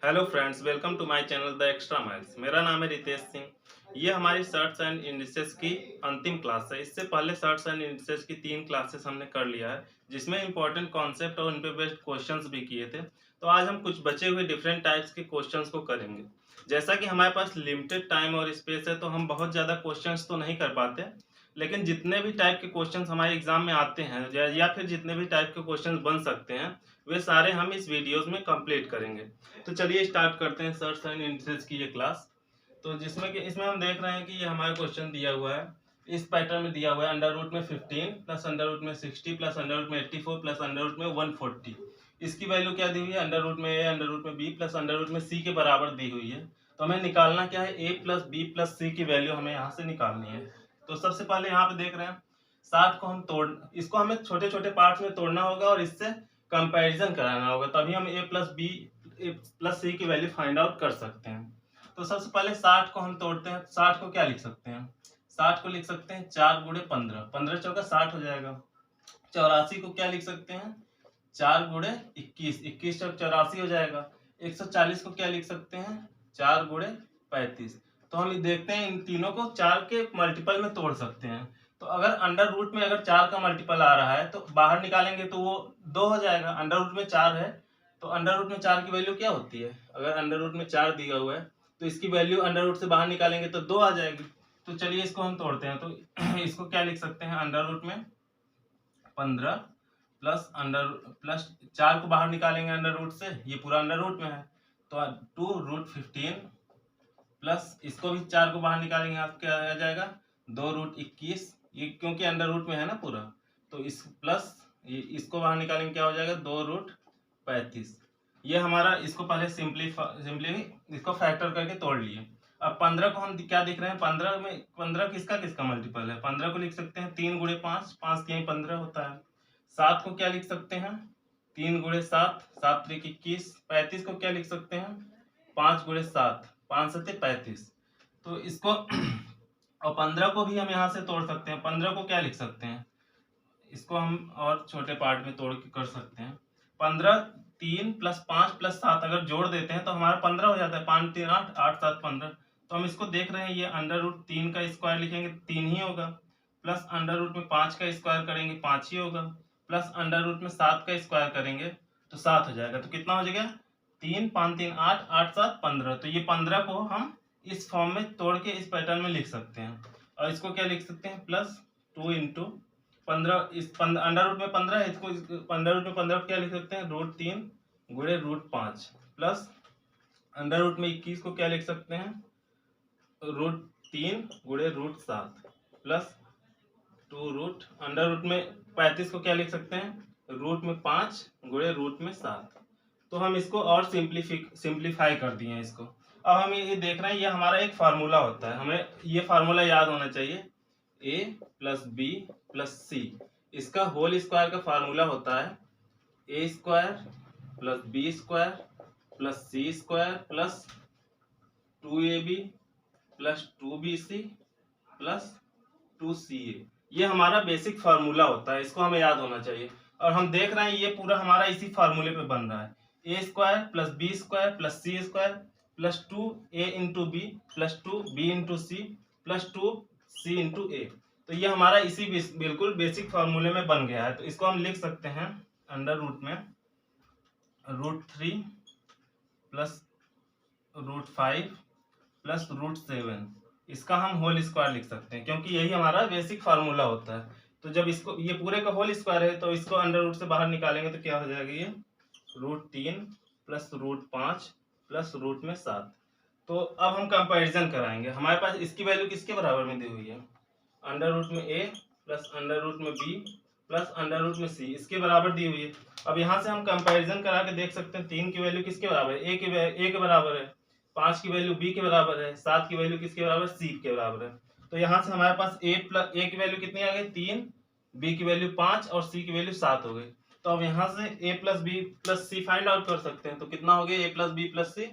Hello friends, welcome to my channel The Extra Miles. मेरा नाम है रितेश सिंह। ये हमारी सर्ट्स एंड इंडिसेस की अंतिम क्लास है। इससे पहले सर्ट्स एंड इंडिसेस की 3 क्लासेस हमने कर लिया है, जिसमें इंपॉर्टेंट कॉन्सेप्ट और उन पे बेस्ड क्वेश्चंस भी किए थे। तो आज हम कुछ बचे हुए डिफरेंट टाइप्स के क्वेश्चंस को करेंगे। जैसा कि हमारे पास लिमिटेड टाइम और स्पेस है, तो हम बहुत ज़्यादा क्वेश्चंस तो नहीं कर पाते, लेकिन जितने भी टाइप के क्वेश्चंस हमारे एग्जाम में आते हैं या फिर जितने भी टाइप के क्वेश्चंस बन सकते हैं, वे सारे हम इस वीडियोस में कंप्लीट करेंगे। तो चलिए स्टार्ट करते हैं सर्च एंड इंटरेस्ट की ये क्लास। तो जिसमें कि इसमें हम देख रहे हैं कि ये हमारा क्वेश्चन दिया हुआ है, इस पैटर्न में दिया हुआ है। अंडर रूट में 15 प्लस अंडर रूट में 60 प्लस अंडर रूट में 84 प्लस अंडर रूट में 140। इसकी वैल्यू क्या दी हुई है? अंडर रूट में ए अंडर रूट में बी प्लस अंडर रूट में सी के बराबर दी हुई है। तो हमें निकालना क्या है? ए प्लस बी प्लस सी की वैल्यू हमें यहाँ से निकालनी है। तो सबसे पहले यहाँ पे देख रहे हैं 60 को हम इसको हमें छोटे छोटे पार्ट्स में तोड़ना होगा और इससे कंपैरिजन कराना होगा, तभी हम ए प्लस सी की वैल्यू फाइंड आउट कर सकते हैं। तो सबसे पहले 60 को हम तोड़ते हैं। 60 को क्या लिख सकते हैं? 60 को लिख सकते हैं 4 गुणे 15, 15 चौका 60 हो जाएगा। 84 को क्या लिख सकते हैं? 4 गुणे 21, 21 चौक 84 हो जाएगा। 140 को क्या लिख सकते हैं? 4 गुणे 35। तो हम देखते हैं इन तीनों को 4 के मल्टीपल में तोड़ सकते हैं। तो अगर अंडर रूट में अगर 4 का मल्टीपल आ रहा है तो बाहर निकालेंगे तो वो 2 हो जाएगा। अंडर रूट में 4 है तो अंडर रूट में 4 की वैल्यू क्या होती है? अगर अंडर रूट में 4 दिया हुआ है तो इसकी वैल्यू अंडर रूट से बाहर निकालेंगे तो 2 आ जाएगी। तो चलिए इसको हम तोड़ते हैं। तो इसको क्या लिख सकते हैं? अंडर रूट में 15 प्लस 4 को बाहर निकालेंगे अंडर रूट से, ये पूरा अंडर रूट में है, तो 2 रूट 15 प्लस इसको भी 4 को बाहर निकालेंगे, आप क्या आ जाएगा? 2 रूट 21। ये क्योंकि अंडर रूट में है ना पूरा, तो इस प्लस इसको बाहर निकालेंगे, क्या हो जाएगा? 2 रूट 35। ये हमारा, इसको पहले सिंपली इसको फैक्टर करके तोड़ लिए। अब 15 को हम क्या दिख रहे हैं? 15 में 15 किसका किसका मल्टीपल है? 15 को लिख सकते हैं 3 गुणे 5, 5 3 15 होता है। 7 को क्या लिख सकते हैं? 3 गुणे 7, 7 3 21। 35 को क्या लिख सकते हैं? 5 गुणे 7, 5 7 35। तो इसको और 15 को भी हम यहाँ से तोड़ सकते हैं। 15 को क्या लिख सकते हैं? इसको हम और छोटे पार्ट में तोड़ के कर सकते हैं। 15 3 प्लस 5 प्लस 7 अगर जोड़ देते हैं तो हमारा 15 हो जाता है। 5 3 8, 8 7 15। तो हम इसको देख रहे हैं, ये अंडर रूट 3 का स्क्वायर लिखेंगे 3 ही होगा, प्लस अंडर रूट में 5 का स्क्वायर करेंगे 5 ही होगा, प्लस अंडर रूट में 7 का स्क्वायर करेंगे तो 7 हो जाएगा। तो कितना हो जाएगा? 3 5 3 8, 8 7 15। तो ये 15 को हम इस फॉर्म में तोड़ के इस पैटर्न में लिख सकते हैं। और इसको क्या लिख सकते हैं? प्लस 2 इंटू 15, इस अंडर रूट में 15 है, इसको अंडर रूट में 15 को क्या लिख सकते हैं? रूट 3 गुणे रूट 5, प्लस अंडर रूट में 21 को क्या लिख सकते हैं? रूट 3 गुणे root 7, plus 2 root under root में 35 को क्या लिख सकते हैं? रूट में 5 गुणे रूट में 7। तो हम इसको और सिंप्लीफाई कर दिए हैं इसको। अब हम ये देख रहे हैं, ये हमारा एक फार्मूला होता है, हमें ये फार्मूला याद होना चाहिए। A plus B plus C, इसका होल स्क्वायर का फार्मूला होता है A square plus B square plus C square plus 2ab plus 2bc plus 2ca। ये हमारा बेसिक फार्मूला होता है, इसको हमें याद होना चाहिए। और हम देख रहे हैं ये पूरा हमारा इसी फार्मूले पे बन रहा है। A square plus B square plus C square plus 2a into B plus 2b into C plus 2c into A. तो ये हमारा इसी बिल्कुल बेसिक फार्मूले में बन गया है। तो इसको हम लिख सकते हैं अंडर रूट में root 3 plus root 5 plus root 7। इसका हम होल स्क्वायर लिख सकते हैं, क्योंकि यही हमारा बेसिक फार्मूला होता है। तो जब इसको, ये पूरे का होल स्क्वायर है, तो इसको अंडर रूट से बाहर निकालेंगे तो क्या हो जाएगा? ये root 3 plus root 5 plus root में 7। तो अब हम कंपैरिजन कराएंगे। हमारे पास इसकी वैल्यू किसके बराबर में दी हुई है? अंडर रूट में ए प्लस अंडर रूट में बी प्लस अंडर रूट में सी, इसके बराबर दी हुई है। अब यहाँ से हम कंपैरिजन करा के देख सकते हैं 3 की वैल्यू किसके बराबर है? ए के बराबर है, 5 की वैल्यू बी के बराबर है, 7 की वैल्यू किसके बराबर? सी के बराबर है। तो यहाँ से हमारे पास ए की वैल्यू कितनी आ गई? 3, बी की वैल्यू 5 और सी की वैल्यू 7 हो गई। तो अब यहाँ से ए प्लस बी प्लस सी फाइंड आउट कर सकते हैं। तो कितना हो गया? ए प्लस बी प्लस सी,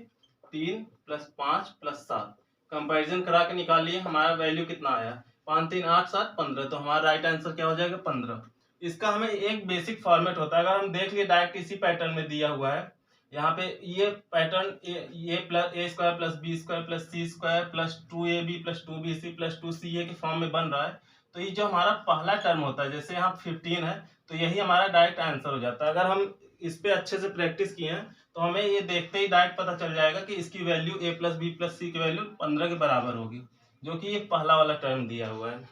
3 प्लस 5 प्लस 7। कंपेरिजन करा के निकाल लिए, हमारा वैल्यू कितना आया? 5 3 8 7 15। तो हमारा राइट आंसर क्या हो जाएगा? 15। इसका हमें एक बेसिक फॉर्मेट होता है, अगर हम देख लिए डायरेक्ट इसी पैटर्न में दिया हुआ है यहाँ पे ये pattern A plus A square plus B square plus C square plus 2ab plus 2bc plus 2ca के फॉर्म में बन रहा है। तो ये जो हमारा पहला टर्म होता है, जैसे यहाँ 15 है तो यही हमारा डायरेक्ट आंसर हो जाता है। अगर हम इस पे अच्छे से प्रैक्टिस किए हैं तो हमें ये देखते ही डायरेक्ट पता चल जाएगा कि इसकी value a plus B plus C की वैल्यू 15 के बराबर होगी, जो कि ये पहला वाला टर्म दिया हुआ है।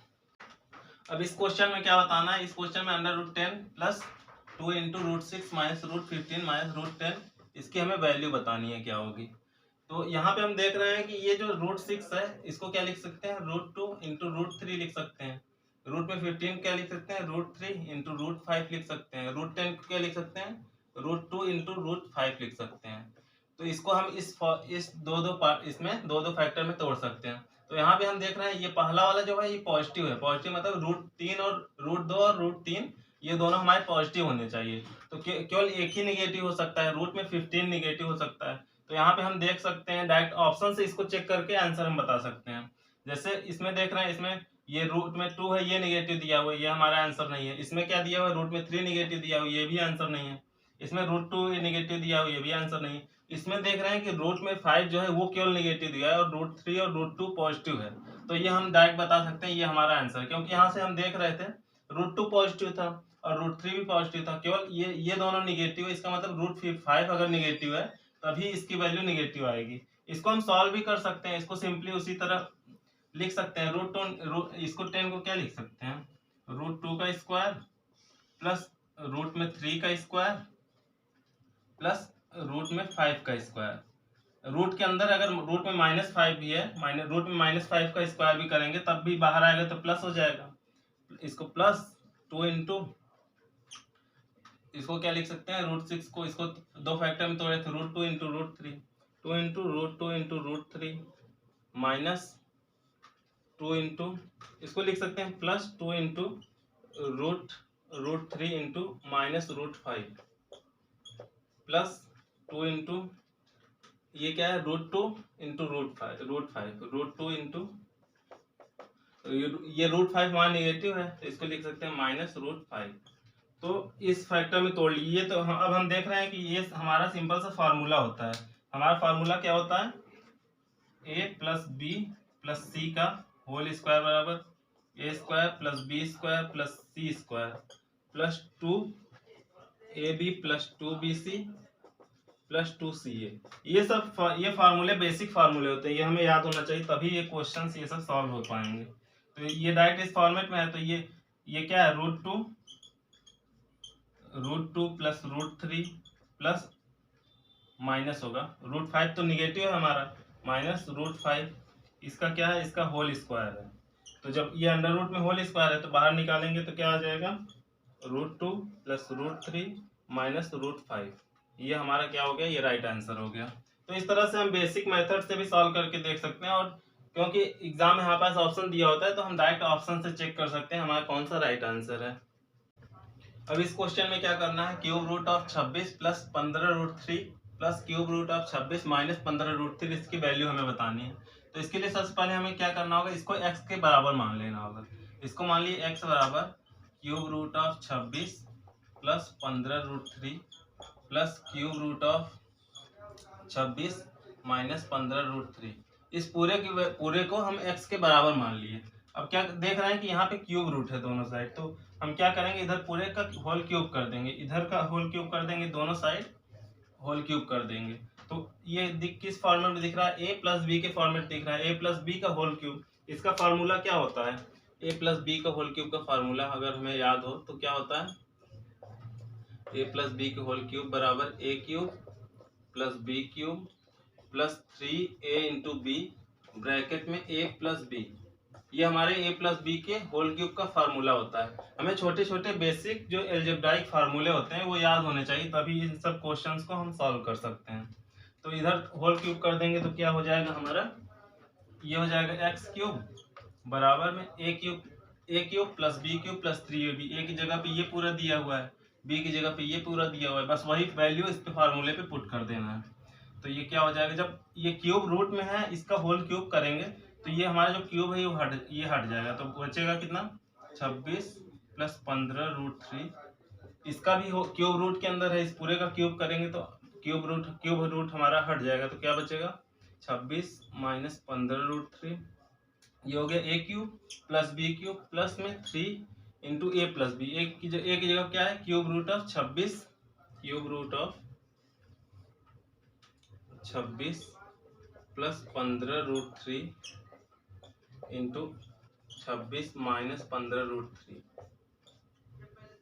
अब इस क्वेश्चन में क्या बताना है, इस क्वेश्चन में √10 प्लस 2 इंटू √6 माइनस √15 माइनस √10 इसकी हमें वैल्यू बतानी है क्या होगी। तो यहाँ पे हम देख रहे हैं कि ये जो √6 है इसको क्या लिख सकते हैं, √2 इंटू √3 लिख सकते हैं। रूट में 15 क्या लिख सकते हैं, √3 इंटू √5 लिख सकते हैं। √10 को क्या लिख सकते हैं, √2 इंटू √5 लिख सकते हैं। तो इसको हम इस दो पार्ट इसमें दो फैक्टर में तोड़ सकते हैं। तो यहाँ पे हम देख रहे हैं ये पहला वाला जो है ये पॉजिटिव है, पॉजिटिव मतलब √3 और √2 और √3 ये दोनों हमारे पॉजिटिव होने चाहिए। तो केवल एक ही निगेटिव हो सकता है, रूट में 15 निगेटिव हो सकता है। तो यहाँ पे हम देख सकते हैं डायरेक्ट ऑप्शन से इसको चेक करके आंसर हम बता सकते हैं। जैसे इसमें देख रहे हैं, इसमें ये रूट में 2 है, ये निगेटिव दिया हुआ है, ये हमारा आंसर नहीं है। इसमें क्या दिया हुआ है, रूट में 3 निगेटिव दिया हुआ है, ये भी आंसर नहीं है। इसमें √2 निगेटिव दिया हुआ है, ये भी आंसर नहीं है। इसमें देख रहे हैं कि रूट में 5 जो है वो केवल निगेटिव दिया है और √3 और √2 पॉजिटिव है। तो ये हम डायरेक्ट बता सकते हैं ये हमारा आंसर है, क्योंकि यहाँ से हम देख रहे थे √2 पॉजिटिव था और √3 भी पॉजिटिव था, केवल ये दोनों निगेटिव है। इसका मतलब √5 अगर निगेटिव है तभी इसकी वैल्यू निगेटिव आएगी। इसको हम सॉल्व भी कर सकते हैं, इसको सिंपली उसी तरह लिख सकते हैं। इसको 10 को क्या लिख सकते हैं, √2 का स्क्वायर प्लस रूट में 3 का स्क्वायर प्लस रूट में 5 का स्क्वायर। रूट के अंदर अगर रूट में -5 भी है, रूट में -5 का स्क्वायर भी करेंगे तब भी बाहर आएगा तो प्लस हो जाएगा। इसको प्लस 2 इंटू, इसको क्या लिख सकते हैं, √6 को इसको दो फैक्टर में तोड़े थे, √2 into √3, 2 into √2 into √3 minus 2 into, इसको लिख सकते हैं plus 2 into √3 into minus √5 plus 2 into, ये क्या है, √2 इंटू √2 इंटू, ये √5 वहाँ निगेटिव है तो इसको लिख सकते हैं माइनस √5। तो इस फैक्टर में तोड़ लीजिए। तो अब हम देख रहे हैं कि ये हमारा सिंपल सा फार्मूला होता है। हमारा फार्मूला क्या होता है, a plus B plus C का होल स्क्वायर बराबर a square plus B square plus C square plus 2ab plus 2bc plus 2ca। ये फार्मूले बेसिक फार्मूले होते हैं, ये हमें याद होना चाहिए, तभी ये क्वेश्चंस ये सब सॉल्व हो पाएंगे। तो ये डायरेक्ट इस फॉर्मेट में है। तो ये क्या है, √2 प्लस √3 प्लस माइनस होगा √5 तो निगेटिव है हमारा, माइनस √5 इसका क्या है, इसका होल स्क्वायर है। तो जब ये अंडर रूट में होल स्क्वायर है तो बाहर निकालेंगे तो क्या आ जाएगा, √2 प्लस √3 माइनस √5। ये हमारा क्या हो गया, ये राइट आंसर हो गया। तो इस तरह से हम बेसिक मेथड से भी सॉल्व करके देख सकते हैं, और क्योंकि एग्जाम में हमारे पास ऑप्शन दिया होता है तो हम डायरेक्ट ऑप्शन से चेक कर सकते हैं हमारा कौन सा राइट आंसर है। अब इस क्वेश्चन में क्या करना है, cube root of 26 plus 15√3 plus cube root of 26 minus 15√3 इसकी वैल्यू हमें बतानी है। तो इसके लिए सबसे पहले हमें क्या करना होगा, इसको x के बराबर मान लेना होगा। इसको मान लिए x बराबर cube root of 26 plus 15√3 plus cube root of 26 minus 15√3। इस पूरे को हम x के बराबर मान लिए। अब क्या देख रहे हैं कि यहाँ पे क्यूब रूट है दोनों साइड, तो हम क्या करेंगे, इधर पूरे का होल क्यूब कर देंगे, इधर का होल क्यूब कर देंगे, दोनों साइड होल क्यूब कर देंगे। तो ये किस फॉर्मेट में दिख रहा है, a प्लस बी के फॉर्मेट दिख रहा है, a प्लस बी का होल क्यूब। इसका फार्मूला क्या होता है, a प्लस बी का होल क्यूब का फार्मूला अगर हमें याद हो तो क्या होता है, a प्लस बी के होल क्यूब बराबर a cube plus B cube plus 3a into B bracket में a प्लस बी। ये हमारे a प्लस बी के होल क्यूब का फार्मूला होता है। हमें छोटे छोटे बेसिक जो एल्जेब्राइक फार्मूले होते हैं वो याद होने चाहिए, तभी इन सब क्वेश्चंस को हम सॉल्व कर सकते हैं। तो इधर होल क्यूब कर देंगे तो क्या हो जाएगा हमारा, ये हो जाएगा x क्यूब बराबर में a cube plus B cube plus 3ab। a की जगह पे ये पूरा दिया हुआ है, b की जगह पे ये पूरा दिया हुआ है, बस वही वैल्यू इस पे फार्मूले पे पुट कर देना है। तो ये क्या हो जाएगा, जब ये क्यूब रूट में है इसका होल क्यूब करेंगे तो ये हमारा जो क्यूब है ये हट जाएगा, तो बचेगा कितना, 26 प्लस 15√3। इसका भी क्यूब रूट के अंदर है, इस पूरे का क्यूब करेंगे तो क्यूब रूट हमारा हट जाएगा तो क्या बचेगा 26 माइनस 15√3, ये हो गया A cube plus B cube plus में 3 into A plus B, A की जगह क्या है cube root of 26, cube root of 26 plus 15√3 into 26 minus 15√3,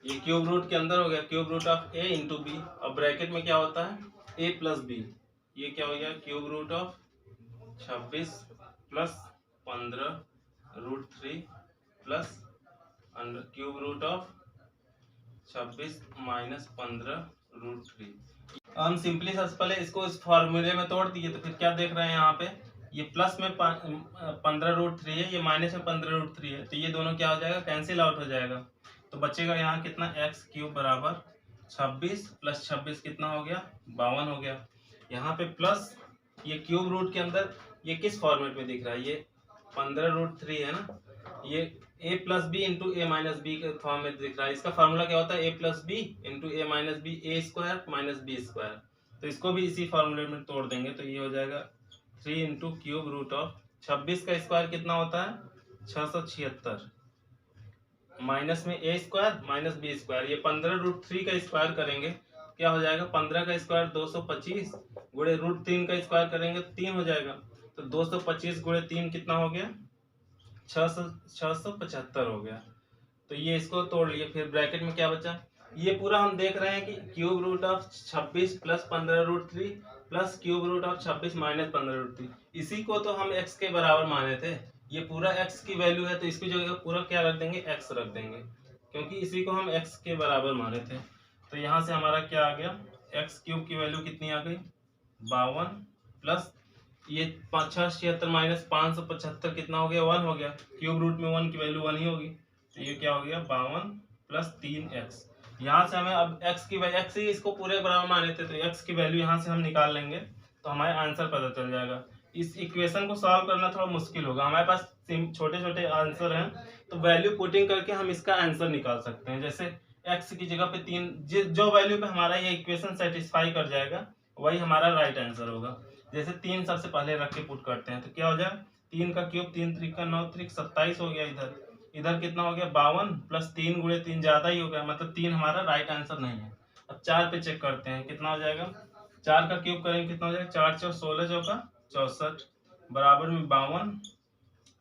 ये क्यूब रूट के अंदर हो गया cube root of A into B, और ब्रैकेट में क्या होता है ए प्लस बी, ये क्या हो गया cube root of 26 plus 15√3 plus cube root of 26 minus 15√3। हम सिंपली सबसे पहले इसको इस फॉर्मूले में तोड़ दिए तो फिर क्या देख रहे हैं यहाँ पे, ये प्लस में 15√3 है, ये माइनस में 15√3 है, तो ये दोनों क्या हो जाएगा कैंसिल आउट हो जाएगा, तो बचेगा यहाँ कितना एक्स क्यूब बराबर 26 प्लस 26 कितना हो गया 52 हो गया। यहाँ पे प्लस ये क्यूब रूट के अंदर ये किस फॉर्मेट में दिख रहा है, ये 15√3 है ना, ये a plus B into A minus B के फॉर्म में दिख रहा है, इसका फॉर्मूला क्या होता है a plus B into A minus B, A square minus B square, तो इसको भी इसी फॉर्मूले में तोड़ देंगे तो ये हो जाएगा 3 इंटू क्यूब रूट ऑफ 26 का स्क्वायर कितना होता है 676, माइनस में ए स्क्वायर माइनस बी स्क्वायर, ये 15√3 का स्क्वायर करेंगे क्या हो जाएगा 15 का स्क्वायर 225 गुणे √3 का स्क्वायर करेंगे 3 हो जाएगा, तो 225 गुणे 3 कितना हो गया 675 हो गया, तो ये इसको तोड़ लिए। फिर ब्रैकेट में क्या बचा, ये पूरा हम देख रहे हैं कि cube root of 26 plus 15√3 plus cube root of 26 minus 15√3, इसी को तो हम x के बराबर माने थे, ये पूरा x की वैल्यू है तो इसकी जगह पूरा क्या रख देंगे x रख देंगे, क्योंकि इसी को हम x के बराबर माने थे। तो यहाँ से हमारा क्या आ गया x क्यूब की वैल्यू कितनी आ गई 52 प्लस ये 676 माइनस 575 कितना हो गया 1 हो गया, क्यूब रूट में 1 की वैल्यू 1 ही होगी, तो ये क्या हो गया 52 प्लस 3x। यहाँ से हमें अब x की वैल्यू, x ही इसको पूरे बराबर माने थे तो x की वैल्यू यहाँ से हम निकाल लेंगे तो हमारे आंसर पता चल जाएगा। इस इक्वेशन को सॉल्व करना थोड़ा मुश्किल होगा, हमारे पास छोटे छोटे आंसर हैं तो वैल्यू पुटिंग करके हम इसका आंसर निकाल सकते हैं। जैसे x की जगह पे 3, जो वैल्यू पे हमारा ये इक्वेशन सेटिस्फाई कर जाएगा वही हमारा राइट आंसर होगा। जैसे 3 सबसे पहले रख के पुट करते हैं तो क्या हो जाए 3 का क्यूब 3 त्रिक का 9 त्रिक 27 हो गया, इधर कितना हो गया 52 प्लस 3 गुणे 3 ज्यादा ही हो गया, मतलब 3 हमारा राइट आंसर नहीं है। अब 4 पे चेक करते हैं कितना हो जाएगा, 4 का क्यूब करेंगे कितना हो जाएगा 4 4 16 चौका 64 बराबर में 52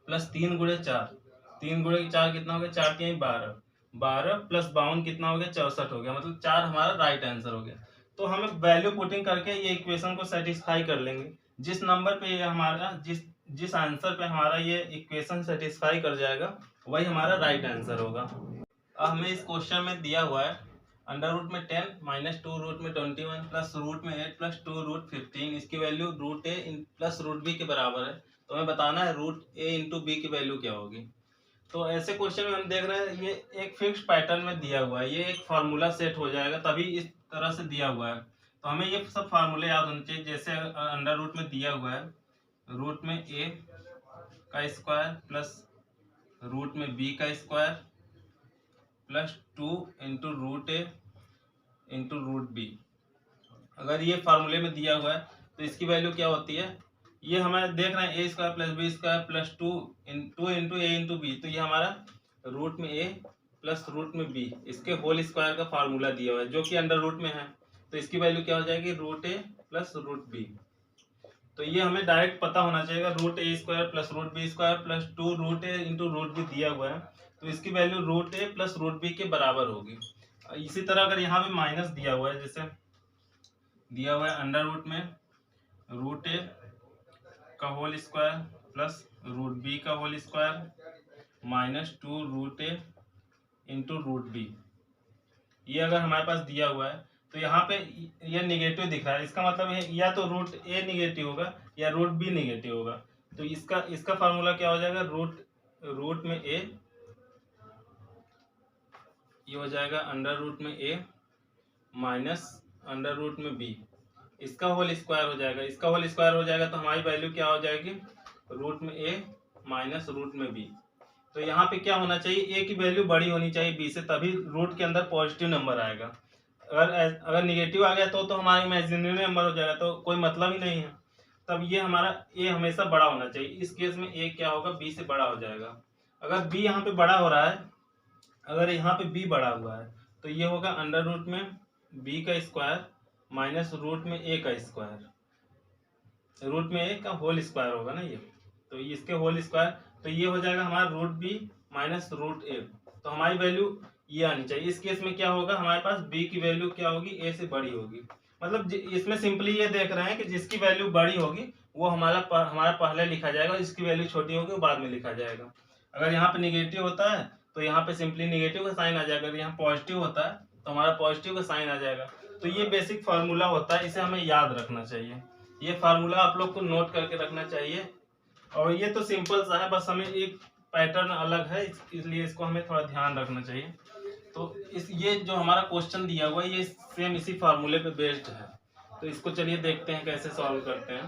प्लस 3 गुणे 4, 3 गुणे 4 कितना हो गया 4 के 12, 12 प्लस 52 कितना हो गया 64 हो गया, मतलब 4 हमारा राइट आंसर हो गया। तो हमें वैल्यू पुटिंग करके ये इक्वेशन को सेटिस्फाई कर लेंगे, जिस नंबर पे ये हमारा जिस आंसर पे हमारा ये इक्वेशन सेटिस्फाई कर जाएगा वही हमारा राइट आंसर होगा। अब हमें इस क्वेश्चन में दिया हुआ है अंडर रूट में 10 माइनस 2 रूट में 21 प्लस रूट में 8 प्लस 2 रूट 15, इसकी value root A plus root B के बराबर है, तो हमें बताना है रूट ए इंटू बी की वैल्यू क्या होगी। तो ऐसे क्वेश्चन में हम देख रहे हैं ये एक फिक्स पैटर्न में दिया हुआ है, ये एक फार्मूला सेट हो जाएगा तभी इस तरह से दिया हुआ है, तो हमें ये सब फार्मूले याद होने चाहिए। जैसे अंडर रूट में दिया हुआ है रूट में ए का स्क्वायर प्लस रूट में बी का square plus 2 into root A into root B, अगर ये फार्मूले में दिया हुआ है तो इसकी वैल्यू क्या होती है, ये हमें देख रहे हैं A square plus B square plus 2 into A into B, तो ये हमारा रूट में ए प्लस रूट में बी इसके होल स्क्वायर का फार्मूला दिया हुआ है जो कि अंडर रूट में है, तो इसकी वैल्यू क्या हो जाएगी root A plus root B. तो ये हमें डायरेक्ट पता होना चाहिए root A square plus root B square plus 2 root A into root B दिया हुआ है तो इसकी value root A plus root B के बराबर होगी। इसी तरह अगर यहाँ पे माइनस दिया हुआ है, जैसे दिया हुआ है अंडर रूट में रूट ए का whole square plus root B का whole square minus 2 root A into root B, ये अगर हमारे पास दिया हुआ है तो यहाँ पे ये निगेटिव दिख रहा है, इसका मतलब है या तो रूट ए निगेटिव होगा या रूट बी निगेटिव होगा, तो इसका फार्मूला क्या हो जाएगा रूट में ए, ये हो जाएगा अंडर रूट में ए माइनस अंडर रूट में बी, इसका होल स्क्वायर हो जाएगा, इसका होल स्क्वायर हो जाएगा तो हमारी वैल्यू क्या हो जाएगी रूट में ए माइनस रूट में बी। तो यहाँ पे क्या होना चाहिए ए की वैल्यू बड़ी होनी चाहिए बी से, तभी रूट के अंदर पॉजिटिव नंबर आएगा। अगर निगेटिव आ गया तो हमारा इमेजिनरी नंबर हो जाएगा, तो कोई मतलब ही नहीं है। तब ये हमारा ए हमेशा बड़ा होना चाहिए। इस केस में ए क्या होगा, बी से बड़ा हो जाएगा। अगर बी यहाँ पे बड़ा हो रहा है, अगर यहाँ पे बी बड़ा हुआ है, तो ये होगा अंडर रूट में बी का स्क्वायर माइनस रूट में ए का स्क्वायर, रूट में ए का होल स्क्वायर होगा ना ये, तो इसके होल स्क्वायर, तो ये हो जाएगा हमारा रूट बी माइनस रूट ए। तो हमारी वैल्यू ये आनी चाहिए। इस केस में क्या होगा, हमारे पास बी की वैल्यू क्या होगी, ए से बड़ी होगी। मतलब इसमें सिंपली ये देख रहे हैं कि जिसकी वैल्यू बड़ी होगी वो हमारा पहले लिखा जाएगा, जिसकी वैल्यू छोटी होगी वो बाद में लिखा जाएगा। अगर यहाँ पे निगेटिव होता है तो यहाँ पे सिंपली निगेटिव का साइन आ जाएगा, अगर यहाँ पॉजिटिव होता है तो हमारा पॉजिटिव का साइन आ जाएगा। तो ये बेसिक फार्मूला होता है, इसे हमें याद रखना चाहिए। ये फार्मूला आप लोग को नोट करके रखना चाहिए। और ये तो सिंपल सा है, बस हमें एक पैटर्न अलग है, इसलिए इसको हमें थोड़ा ध्यान रखना चाहिए। तो ये जो हमारा क्वेश्चन दिया हुआ है ये सेम इसी फार्मूले पे बेस्ड है। तो इसको चलिए देखते हैं कैसे सॉल्व करते हैं।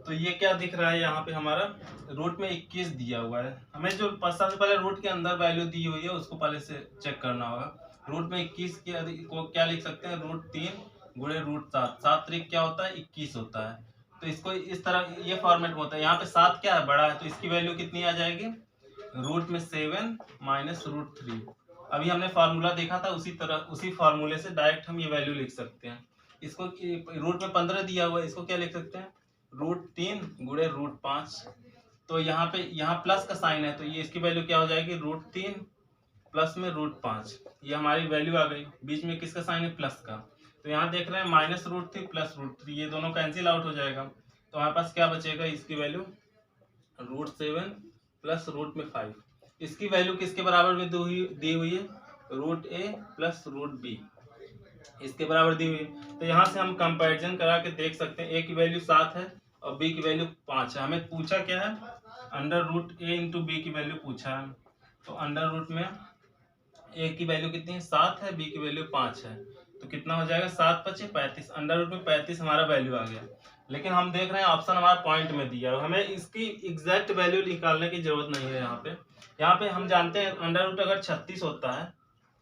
तो ये क्या दिख रहा है, यहाँ पे हमारा रूट में 21 दिया हुआ है। हमें जो सबसे पहले रूट के अंदर वैल्यू दी हुई है उसको पहले से चेक करना होगा। रूट में 21 को क्या लिख सकते हैं, रूट 3 गुणे रूट 7, 7 3 क्या होता है 21 होता है। तो इसको इस तरह ये फॉर्मेट में होता है। यहाँ पे 7 क्या है, बड़ा है, तो इसकी वैल्यू कितनी आ जाएगी, रूट में 7 माइनस रूट 3। अभी हमने फार्मूला देखा था, उसी तरह उसी फार्मूले से डायरेक्ट हम ये वैल्यू लिख सकते हैं। इसको रूट में 15 दिया हुआ है, इसको क्या लिख सकते हैं, रूट 3 गुणे रूट 5। तो यहाँ प्लस का साइन है, तो ये इसकी वैल्यू क्या हो जाएगी, रूट 3 प्लस में रूट 5। ये हमारी वैल्यू आ गई। बीच में किसका साइन है, प्लस का। तो यहाँ देख रहे हैं माइनस रूट 3 प्लस रूट 3, ये दोनों कैंसिल आउट हो जाएगा। तो हमारे पास क्या बचेगा, इसकी वैल्यू रूट 7 प्लस रूट में 5। इसकी वैल्यू किसके बराबर में दी हुई है, root A plus root B, इसके बराबर दी हुई है। तो यहाँ से हम कंपैरिजन करा के देख सकते हैं। ए की वैल्यू 7 है और बी की वैल्यू 5 है। हमें पूछा क्या है, under root A into B की वैल्यू पूछा है। तो अंडर रूट में ए की वैल्यू कितनी है, 7 है, बी की वैल्यू 5 है, तो कितना हो जाएगा, 7 5 35, अंडर रूट में 35 हमारा वैल्यू आ गया। लेकिन हम देख रहे हैं ऑप्शन हमारा पॉइंट में दिया है, हमें इसकी एग्जैक्ट वैल्यू निकालने की जरूरत नहीं है। यहाँ पे हम जानते हैं अंडर रूट अगर 36 होता है,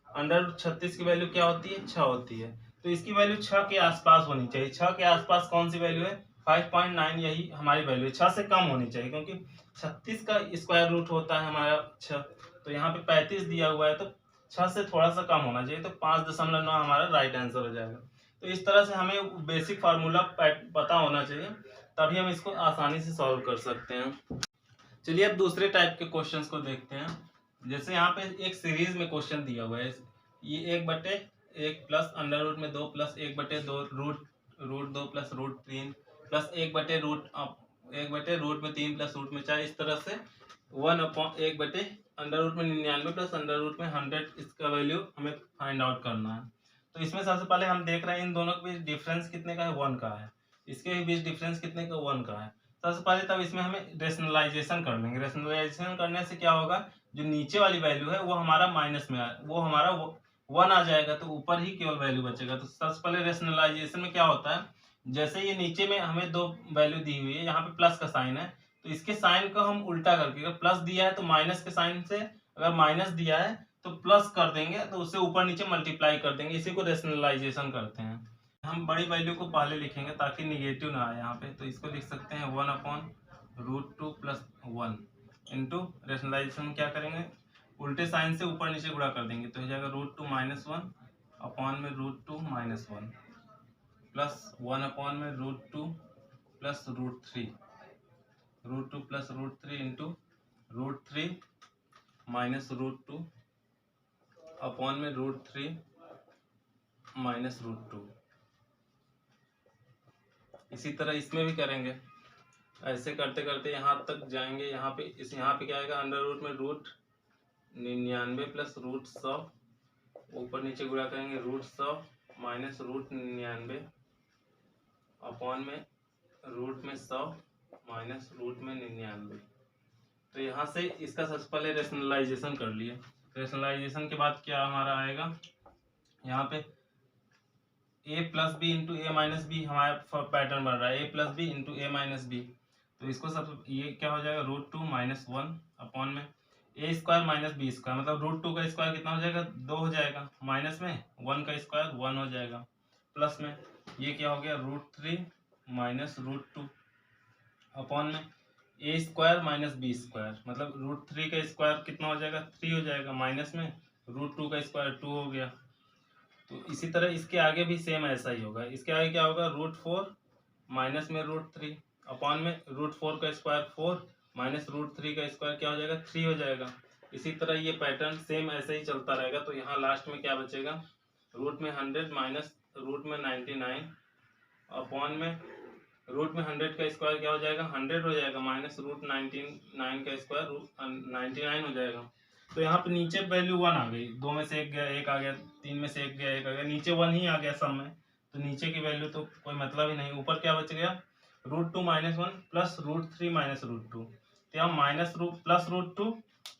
अंडर रूट 36 की वैल्यू क्या होती है, 6 होती है। तो इसकी वैल्यू 6 के आसपास होनी चाहिए। 6 के आसपास कौन सी वैल्यू है, 5.9, यही हमारी वैल्यू है। 6 से कम होनी चाहिए, क्योंकि 36 का स्क्वायर रूट होता है हमारा 6। तो यहाँ पे 35 दिया हुआ है, तो 6 से थोड़ा सा कम होना चाहिए, तो 5.9 हमारा राइट आंसर हो जाएगा। तो इस तरह से हमें बेसिक फार्मूला पता होना चाहिए, तभी हम इसको आसानी से सॉल्व कर सकते हैं। चलिए अब दूसरे टाइप के क्वेश्चंस को देखते हैं। जैसे यहाँ पे एक सीरीज में क्वेश्चन दिया हुआ है, ये 1/1 प्लस अंडर रूट में 2 plus 1/2 root 2 plus root 3 plus 1/रूट रूट में 3 प्लस रूट में 4, इस तरह से 1/1 अंडर रूट में 99 प्लस अंडर रूट में 100, इसका वैल्यू हमें फाइंड आउट करना है। तो इसमें सबसे पहले हम देख रहे हैं इन दोनों के बीच डिफरेंस कितने का है, 1 का है। इसके बीच डिफरेंस कितने का, 1 का है। सबसे पहले तब इसमें हमें रेशनलाइजेशन कर लेंगे। रेशनलाइजेशन करने से क्या होगा, जो नीचे वाली वैल्यू है वो हमारा माइनस में वो हमारा 1 आ जाएगा, तो ऊपर ही केवल वैल्यू बचेगा। तो सबसे पहले रेशनलाइजेशन में क्या होता है, जैसे ये नीचे में हमें 2 वैल्यू दी हुई है, यहाँ पे प्लस का साइन है, तो इसके साइन को हम उल्टा करके, अगर प्लस दिया है तो माइनस के साइन से, अगर माइनस दिया है तो प्लस कर देंगे, तो उससे ऊपर नीचे मल्टीप्लाई कर देंगे। इसी को रेशनलाइजेशन करते हैं। हम बड़ी वैल्यू को पहले लिखेंगे ताकि निगेटिव ना आए यहाँ पे। तो इसको लिख सकते हैं 1/√2 प्लस 1 इंटू रेशनलाइजेशन क्या करेंगे, उल्टे साइन से ऊपर नीचे गुणा कर देंगे, तो हो जाएगा √2 - 1 अपॉन में √2 - 1 प्लस 1 में √2 plus √3, √2 plus √3 into √3 minus √2 upon में √3 माइनस √2। इसी तरह इसमें भी करेंगे, ऐसे करते करते यहाँ तक जाएंगे। यहाँ पे क्या आएगा, अंडर रूट में √99 प्लस √100, ऊपर नीचे गुणा करेंगे √100 माइनस √99 अपॉन में रूट में 100 माइनस रूट में 99। तो यहाँ से इसका सबसे पहले रेशनलाइजेशन कर लिए। रेशनलाइजेशन के बाद क्या हमारा आएगा, यहाँ पे a plus B into A minus B हमारा पैटर्न बन रहा है, a plus B into A minus B. तो इसको सब ये क्या हो जाएगा, √2 - 1 अपॉन में ए स्क्वायर माइनस बी स्क्वायर, मतलब रूट 2 का स्क्वायर कितना हो जाएगा 2 हो जाएगा, माइनस में 1 का स्क्वायर 1 हो जाएगा, प्लस में ये क्या हो गया रूट 3 माइनस रूट 2 अपॉन में ए स्क्वायर माइनस बी स्क्वायर, मतलब रूट 3 का स्क्वायर कितना हो जाएगा 3 हो जाएगा, माइनस में रूट 2 का स्क्वायर 2 हो गया। तो इसी तरह इसके आगे भी सेम ऐसा ही होगा, इसके आगे क्या होगा रूट 4 माइनस में रूट 3 अपॉन में रूट 4 का स्क्वायर 4 माइनस रूट 3 का स्क्वायर क्या हो जाएगा 3 हो जाएगा। इसी तरह ये पैटर्न सेम ऐसे ही चलता रहेगा। तो यहाँ लास्ट में क्या बचेगा रूट में 100 माइनस रूट में 99 अपॉन में रूट में 100 का स्क्वायर क्या हो जाएगा 100 हो जाएगा, माइनस रूट 99 का स्क्वायर रूट 99 हो जाएगा। तो यहाँ पे नीचे वैल्यू 1 आ गई, 2 में से 1 गया 1 आ गया, 3 में से 1 गया 1 आ गया, नीचे 1 ही आ गया सब में, तो नीचे की वैल्यू तो कोई मतलब ही नहीं। ऊपर क्या बच गया root 2 minus 1 plus root 3 minus root 2, तो यहाँ माइनस रूट प्लस रूट 2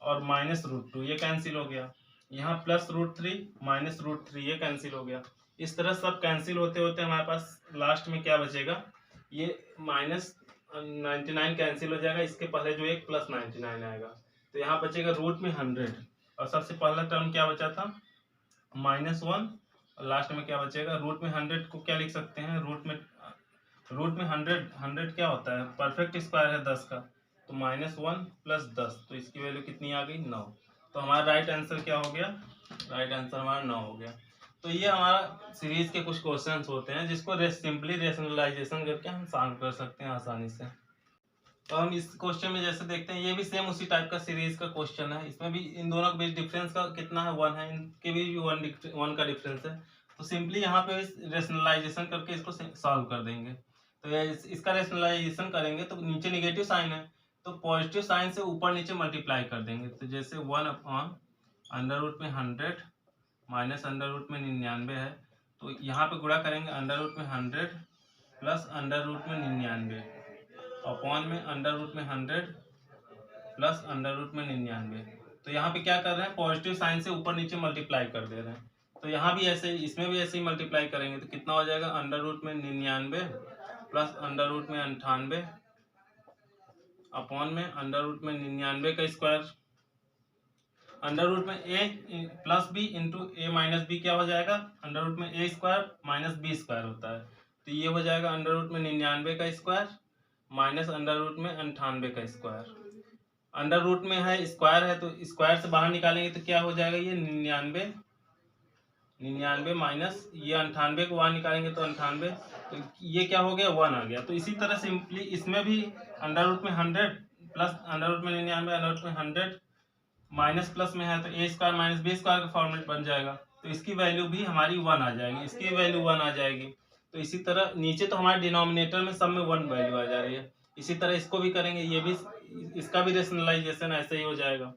और माइनस रूट 2 ये कैंसिल हो गया, यहाँ प्लस रूट 3 माइनस रूट 3 ये कैंसिल हो गया। इस तरह सब कैंसिल होते होते हमारे पास लास्ट में क्या बचेगा ये माइनस 99 कैंसिल हो जाएगा, इसके पहले जो एक प्लस 99 आएगा, तो यहाँ बचेगा रूट में 100 और सबसे पहला टर्म क्या बचा था -1 और लास्ट में क्या बचेगा रूट में 100 को क्या लिख सकते हैं रूट में 100 क्या होता है परफेक्ट स्क्वायर है 10 का, तो -1 प्लस 10, तो इसकी वैल्यू कितनी आ गई 9। तो हमारा राइट आंसर क्या हो गया राइट आंसर हमारा 9 हो गया। तो ये हमारा सीरीज के कुछ क्वेश्चंस होते हैं जिसको सिंपली रेशनलाइजेशन करके हम सॉल्व कर सकते हैं आसानी से। तो हम इस क्वेश्चन में जैसे देखते हैं ये भी सेम उसी टाइप का सीरीज का क्वेश्चन है, इसमें भी इन दोनों के बीच डिफरेंस का कितना है 1 है, इनके भी 1 का डिफरेंस है। तो सिंपली यहाँ पे रेशनलाइजेशन करके इसको सॉल्व कर देंगे। तो इसका रेशनलाइजेशन करेंगे तो नीचे निगेटिव साइन है तो पॉजिटिव साइन से ऊपर नीचे मल्टीप्लाई कर देंगे। तो जैसे 1 अपॉन अंडर रूट में 100 माइनस अंडर रूट में 99 है, तो यहाँ पे गुणा करेंगे अंडर रूट में 100 प्लस अंडर रूट में 99 अपॉन में अंडर रूट में 100 प्लस अंडर रूट में 99। तो यहाँ पे क्या कर रहे हैं पॉजिटिव साइन से ऊपर नीचे मल्टीप्लाई कर दे रहे हैं। तो यहाँ भी ऐसे इसमें भी ऐसे ही मल्टीप्लाई करेंगे तो कितना हो जाएगा अंडर रूट में 99 प्लस अंडर रूट में 98 अपॉन में अंडर रूट में 99 का स्क्वायर, अंडर रूट में A plus B into A minus B क्या हो जाएगा अंडर रूट में ए स्क्वायर माइनस बी स्क्वायर होता है, तो ये हो जाएगा अंडर रूट में 99 का स्क्वायर माइनस अंडर रूट में 98 का स्क्वायर। अंडर रूट में है स्क्वायर है तो स्क्वायर से बाहर निकालेंगे तो क्या हो जाएगा ये 99 माइनस ये 98 को बाहर निकालेंगे तो 98, तो ये क्या हो गया 1 आ गया। तो इसी तरह सिंपली इसमें भी अंडर रूट में 100 प्लस अंडर रूट में 99 अंडर रूट में 100 माइनस प्लस में है तो ए स्क्वायर माइनस बी स्क्वायर का फॉर्मेट बन जाएगा, तो इसकी वैल्यू भी हमारी 1 आ जाएगी, इसकी वैल्यू 1 आ जाएगी। तो इसी तरह नीचे तो हमारे डिनोमिनेटर में सब में 1 वैल्यू आ जा रही है, इसी तरह इसको भी करेंगे, ये भी इसका भी रेशनलाइजेशन ऐसे ही हो जाएगा।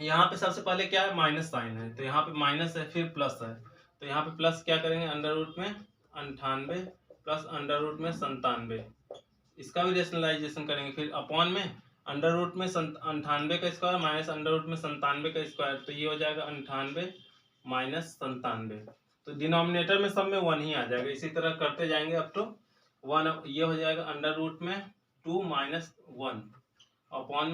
यहाँ पे सबसे पहले क्या है माइनस साइन है तो यहाँ पे माइनस है फिर प्लस है, तो यहाँ पे प्लस क्या करेंगे अंडर रूट में 98 प्लस अंडर रूट में 97, इसका भी रेशनलाइजेशन करेंगे, फिर अपॉन में अंडर रूट में 98 का स्क्वायर माइनस अंडर रूट में 97 का स्क्वायर, तो ये हो जाएगा 98 माइनस 97, तो डिनोमिनेटर में सब में 1 ही आ जाएगा। इसी तरह करते जाएंगे अप टू 1, ये हो जाएगा अंडर रूट में 2 माइनस 1 अपॉन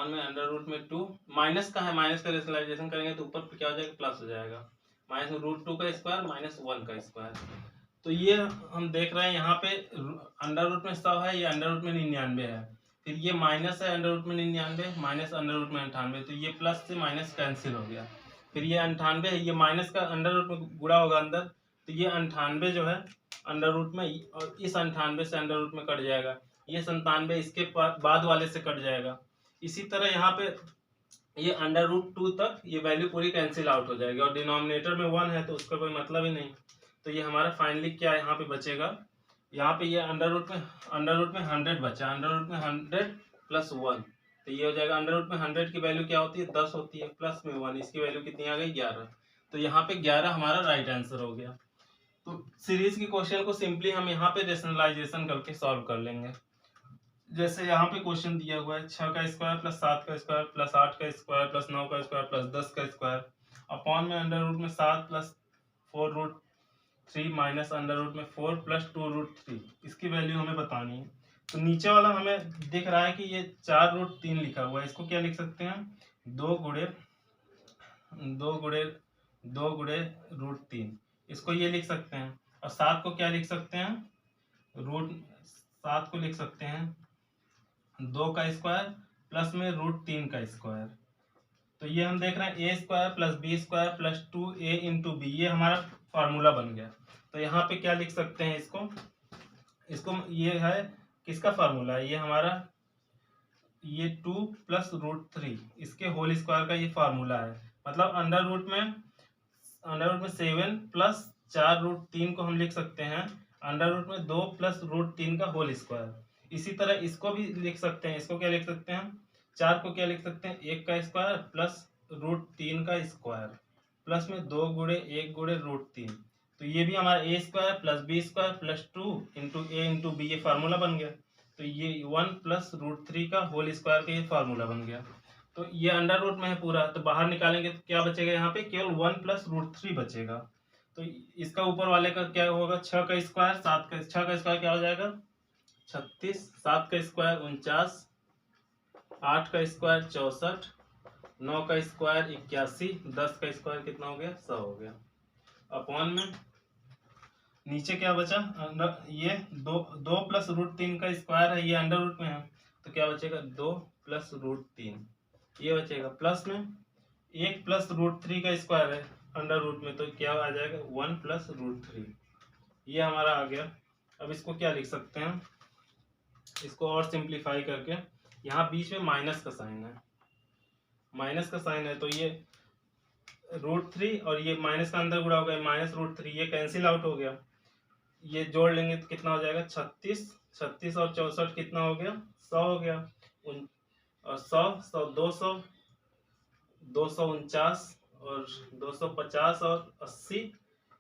में अंडर रूट में 2 माइनस का है, माइनस का रेशनलाइजेशन करेंगे तो ऊपर क्या हो जाएगा प्लस हो जाएगा, माइनस रूट 2 का स्क्वायर माइनस 1 का स्क्वायर। तो ये हम देख रहे हैं यहाँ पे अंडर रूट में 100 है, ये अंडर रूट में 99 है, फिर ये माइनस है अंडर रूट में 99 माइनस अंडर रूट में 98, तो ये प्लस से माइनस कैंसिल हो गया, फिर ये 98 है, ये माइनस का अंडर रूट में गुणा होगा अंदर, तो ये 98 जो है अंडर रूट में और इस 98 से अंडर रूट में कट जाएगा, ये 97 इसके बाद वाले से कट जाएगा। इसी तरह यहाँ पे ये अंडर रूट 2 तक ये वैल्यू पूरी कैंसिल आउट हो जाएगी और डिनोमिनेटर में 1 है तो उसका कोई मतलब ही नहीं। तो ये हमारा फाइनली क्या यहाँ पे बचेगा, यहाँ पे ये अंडर रूट में 100 बचा, अंडर रूट में 100 प्लस 1, तो ये हो जाएगा अंडर रूट में 100 की वैल्यू क्या होती है 10 होती है, प्लस में 1 इसकी वैल्यू कितनी आ गई 11, तो यहाँ पे 11 हमारा राइट आंसर हो गया। तो सीरीज की क्वेश्चन को सिंपली हम यहाँ पे रेशनलाइजेशन करके सॉल्व कर लेंगे। जैसे यहाँ पे क्वेश्चन दिया हुआ है 6 का स्क्वायर प्लस 7 का स्क्वायर प्लस 8 का स्क्वायर प्लस 9 का स्क्वायर प्लस 10 का स्क्वायर अपॉन में अंडर रूट में 7 plus 4 root 3 minus under root में 4 प्लस 2 रूट 3, इसकी वैल्यू हमें बतानी है। तो नीचे वाला हमें दिख रहा है कि ये 4√3 लिखा हुआ है, इसको क्या लिख सकते हैं, 2 गुणे √3, इसको ये लिख सकते हैं। और 7 को क्या लिख सकते हैं, √7 को लिख सकते हैं 2 का स्क्वायर प्लस में √3 का स्क्वायर। तो ये हम देख रहे हैं a square plus B square plus 2a into B, ये हमारा फार्मूला बन गया। तो यहाँ पे क्या लिख सकते हैं इसको ये है किसका फार्मूला है, ये हमारा ये 2 प्लस √3 इसके होल स्क्वायर का ये फार्मूला है। मतलब अंडर रूट में 7 प्लस 4√3 को हम लिख सकते हैं अंडर रूट में 2 प्लस √3 का होल स्क्वायर। इसी तरह इसको भी लिख सकते हैं, इसको क्या लिख सकते हैं, 4 को क्या लिख सकते हैं 1 का स्क्वायर प्लस √3 का स्क्वायर प्लस में 2 गुणे 1 गुणे √3। तो ये भी हमारा a square plus B square plus 2 into A into B, ये फार्मूला बन गया। तो ये 1 प्लस √3 का होल स्क्वायर का ये फार्मूला बन गया। तो ये अंडर रूट में है पूरा, तो बाहर निकालेंगे तो क्या बचेगा, यहाँ पे केवल 1 प्लस √3 बचेगा। तो इसका ऊपर वाले का क्या होगा, 6 का स्क्वायर 6 का स्क्वायर क्या हो जाएगा 36, 7 का स्क्वायर 49, 8 का स्क्वायर 64, 9 का स्क्वायर 81, 10 का स्क्वायर कितना हो गया 100 हो गया। अपॉन में नीचे क्या बचा, ये 2 प्लस √3 का स्क्वायर है, ये अंडर रूट में है, तो क्या बचेगा 2 प्लस √3 ये बचेगा, प्लस में 1 प्लस √3 का स्क्वायर है अंडर रूट में, तो क्या आ जाएगा 1 प्लस √3, ये हमारा आ गया। अब इसको क्या लिख सकते हैं, इसको और सिंप्लीफाई करके, यहाँ बीच में माइनस का साइन है, तो ये √3 और ये माइनस का अंदर गुणा होगा, माइनस √3 ये कैंसिल आउट हो गया, ये जोड़ लेंगे तो कितना हो जाएगा 36 और 64 कितना हो गया 100 हो गया, और 100 200 249 और 250 और 80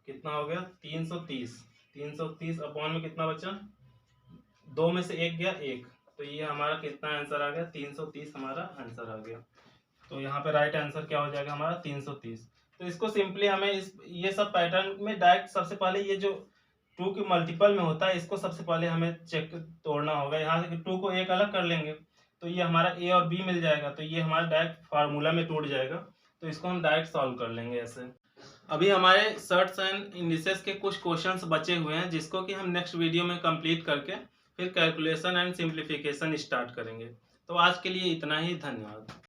कितना हो गया 330 अपॉन में कितना बचा, 2 में से 1 गया 1, तो ये हमारा कितना आंसर आ गया 330 हमारा आंसर आ गया। तो यहाँ पे राइट आंसर क्या हो जाएगा हमारा 330। तो इसको सिंपली हमें ये सब पैटर्न में डायरेक्ट सबसे पहले ये जो 2 के मल्टीपल में होता है इसको सबसे पहले हमें तोड़ना होगा, यहाँ से 2 को एक अलग कर लेंगे तो ये हमारा a और b मिल जाएगा, तो ये हमारा डायरेक्ट फार्मूला में टूट जाएगा, तो इसको हम डायरेक्ट सॉल्व कर लेंगे ऐसे। अभी हमारे सर्ट्स एंड इंडिसेस के कुछ क्वेश्चंस बचे हुए हैं जिसको कि हम नेक्स्ट वीडियो में कंप्लीट करके फिर कैलकुलेशन एंड सिंप्लीफिकेशन स्टार्ट करेंगे। तो आज के लिए इतना ही, धन्यवाद।